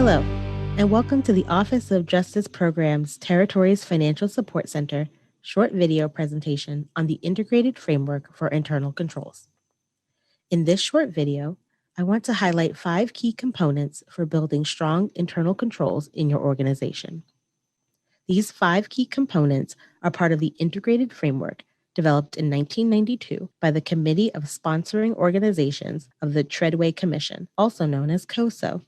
Hello, and welcome to the Office of Justice Programs Territories Financial Support Center short video presentation on the Integrated Framework for Internal Controls. In this short video, I want to highlight 5 key components for building strong internal controls in your organization. These 5 key components are part of the Integrated Framework developed in 1992 by the Committee of Sponsoring Organizations of the Treadway Commission, also known as COSO.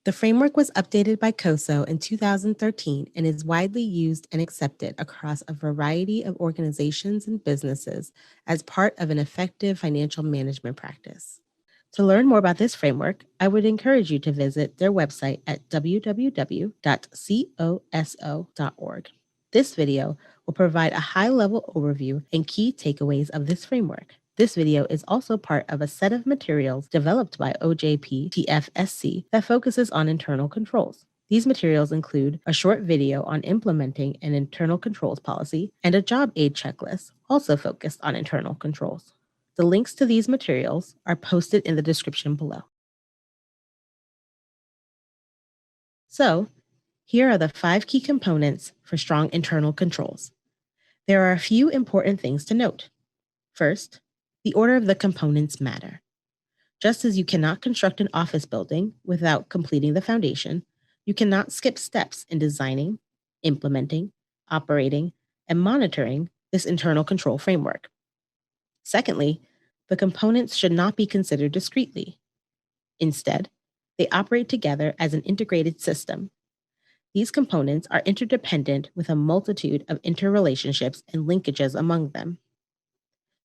The framework was updated by COSO in 2013 and is widely used and accepted across a variety of organizations and businesses as part of an effective financial management practice. To learn more about this framework, I would encourage you to visit their website at www.coso.org. This video will provide a high-level overview and key takeaways of this framework. This video is also part of a set of materials developed by OJP TFSC that focuses on internal controls. These materials include a short video on implementing an internal controls policy and a job aid checklist, also focused on internal controls. The links to these materials are posted in the description below. So, here are the 5 key components for strong internal controls. There are a few important things to note. First, the order of the components matter. Just as you cannot construct an office building without completing the foundation, you cannot skip steps in designing, implementing, operating, and monitoring this internal control framework. Secondly, the components should not be considered discretely. Instead, they operate together as an integrated system. These components are interdependent with a multitude of interrelationships and linkages among them.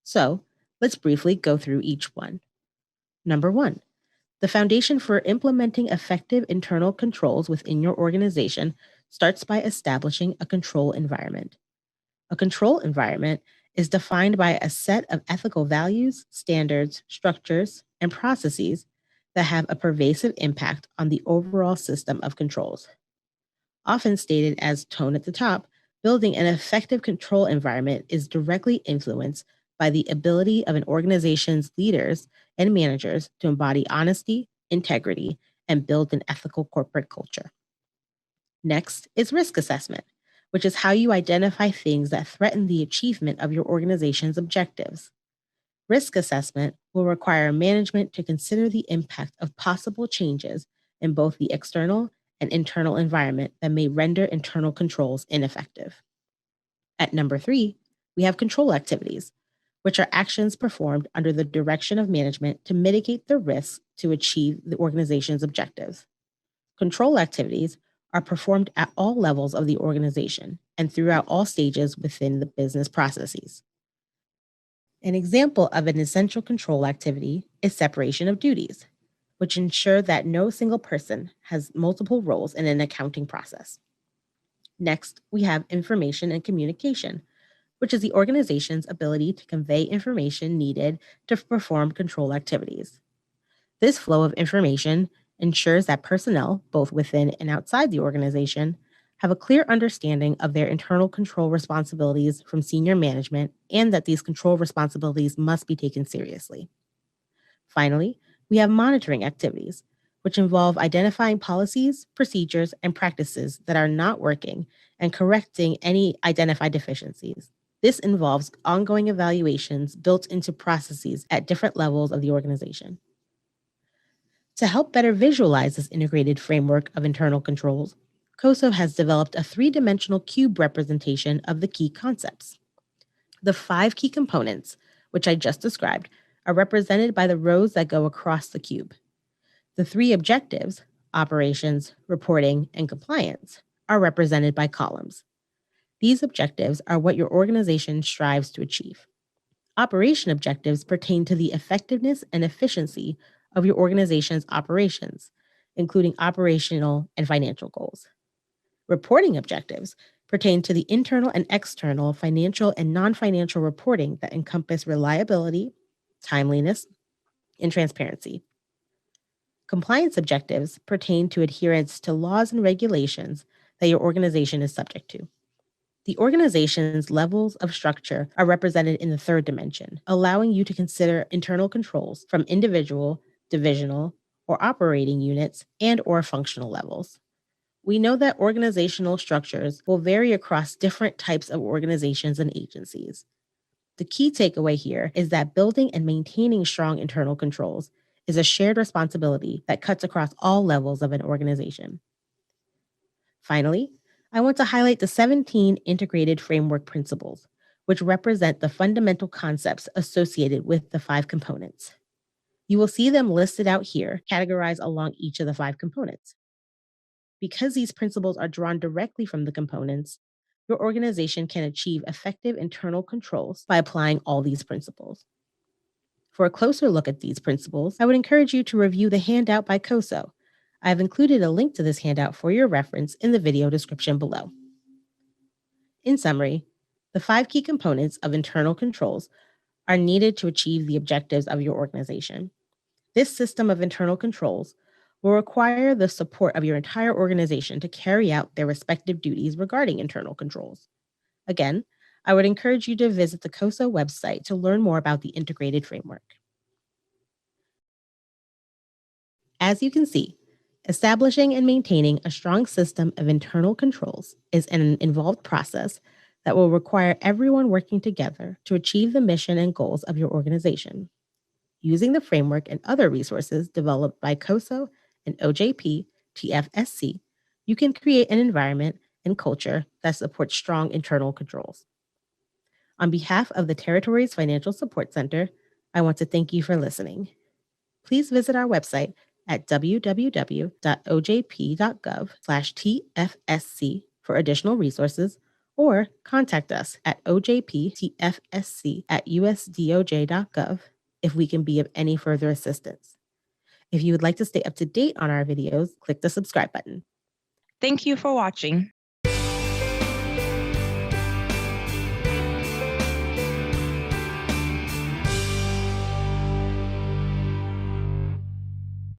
So, let's briefly go through each one. Number 1, the foundation for implementing effective internal controls within your organization starts by establishing a control environment. A control environment is defined by a set of ethical values, standards, structures, and processes that have a pervasive impact on the overall system of controls. Often stated as tone at the top, building an effective control environment is directly influenced by the ability of an organization's leaders and managers to embody honesty, integrity, and build an ethical corporate culture. Next is risk assessment, which is how you identify things that threaten the achievement of your organization's objectives. Risk assessment will require management to consider the impact of possible changes in both the external and internal environment that may render internal controls ineffective. At number 3, we have control activities, which are actions performed under the direction of management to mitigate the risks to achieve the organization's objectives. Control activities are performed at all levels of the organization and throughout all stages within the business processes. An example of an essential control activity is separation of duties, which ensure that no single person has multiple roles in an accounting process. Next, we have information and communication, which is the organization's ability to convey information needed to perform control activities. This flow of information ensures that personnel, both within and outside the organization, have a clear understanding of their internal control responsibilities from senior management and that these control responsibilities must be taken seriously. Finally, we have monitoring activities, which involve identifying policies, procedures, and practices that are not working and correcting any identified deficiencies. This involves ongoing evaluations built into processes at different levels of the organization. To help better visualize this integrated framework of internal controls, COSO has developed a 3-dimensional cube representation of the key concepts. The 5 key components, which I just described, are represented by the rows that go across the cube. The 3 objectives, operations, reporting, and compliance, are represented by columns. These objectives are what your organization strives to achieve. Operation objectives pertain to the effectiveness and efficiency of your organization's operations, including operational and financial goals. Reporting objectives pertain to the internal and external financial and non-financial reporting that encompass reliability, timeliness, and transparency. Compliance objectives pertain to adherence to laws and regulations that your organization is subject to. The organization's levels of structure are represented in the 3rd dimension, allowing you to consider internal controls from individual, divisional, or operating units and/or functional levels. We know that organizational structures will vary across different types of organizations and agencies. The key takeaway here is that building and maintaining strong internal controls is a shared responsibility that cuts across all levels of an organization. Finally, I want to highlight the 17 integrated framework principles, which represent the fundamental concepts associated with the 5 components. You will see them listed out here, categorized along each of the 5 components. Because these principles are drawn directly from the components, your organization can achieve effective internal controls by applying all these principles. For a closer look at these principles, I would encourage you to review the handout by COSO. I have included a link to this handout for your reference in the video description below. In summary, the 5 key components of internal controls are needed to achieve the objectives of your organization. This system of internal controls will require the support of your entire organization to carry out their respective duties regarding internal controls. Again, I would encourage you to visit the COSO website to learn more about the integrated framework. As you can see, establishing and maintaining a strong system of internal controls is an involved process that will require everyone working together to achieve the mission and goals of your organization. Using the framework and other resources developed by COSO and OJP TFSC, you can create an environment and culture that supports strong internal controls. On behalf of the Territories Financial Support Center, I want to thank you for listening. Please visit our website at www.ojp.gov/TFSC for additional resources, or contact us at ojptfsc@usdoj.gov if we can be of any further assistance. If you would like to stay up to date on our videos, click the subscribe button. Thank you for watching.